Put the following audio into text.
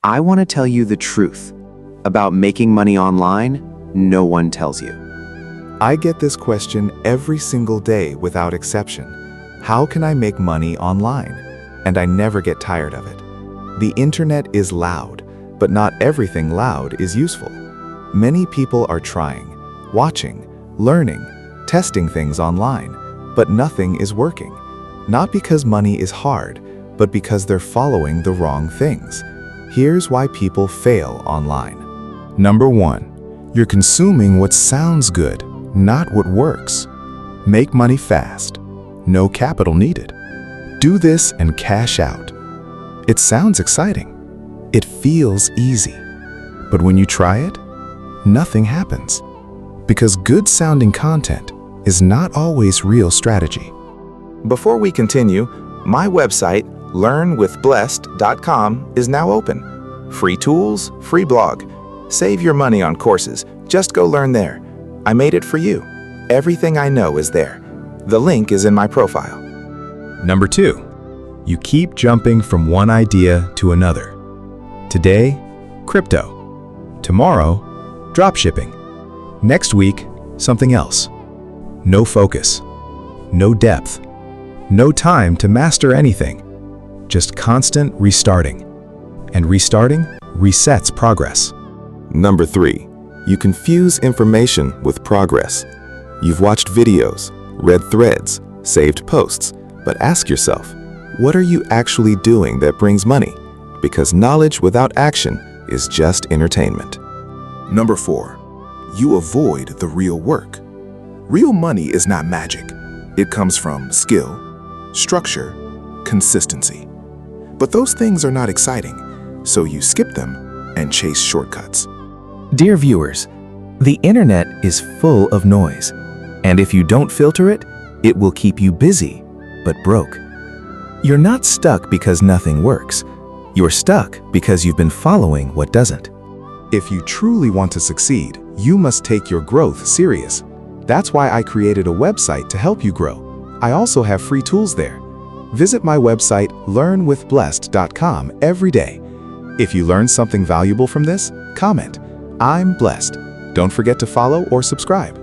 I want to tell you the truth about making money online no one tells you. I get this question every single day without exception. How can I make money online? And I never get tired of it. The internet is loud, but not everything loud is useful. Many people are trying, watching, learning, testing things online, but nothing is working. Not because money is hard, but because they're following the wrong things. Here's why people fail online. Number 1, you're consuming what sounds good, not what works. Make money fast. No capital needed. Do this and cash out. It sounds exciting. It feels easy. But when you try it, nothing happens. Because good-sounding content is not always real strategy. Before we continue, my website, learnwithblessed.com, is now open. Free tools, free blog. Save your money on courses. Just go learn there. I made it for you. Everything I know is there. The link is in my profile. Number 2, you keep jumping from one idea to another. Today, crypto. Tomorrow, dropshipping. Next week, something else. No focus. No depth. No time to master anything. Just constant restarting. And restarting resets progress. Number 3, you confuse information with progress. You've watched videos, read threads, saved posts, but ask yourself, what are you actually doing that brings money? Because knowledge without action is just entertainment. Number 4, you avoid the real work. Real money is not magic. It comes from skill, structure, consistency. But those things are not exciting, so you skip them and chase shortcuts. Dear viewers, the internet is full of noise, and if you don't filter it, it will keep you busy, but broke. You're not stuck because nothing works. You're stuck because you've been following what doesn't. If you truly want to succeed, you must take your growth serious. That's why I created a website to help you grow. I also have free tools there. Visit my website, learnwithblessed.com, every day. If you learned something valuable from this, comment, "I'm blessed." Don't forget to follow or subscribe.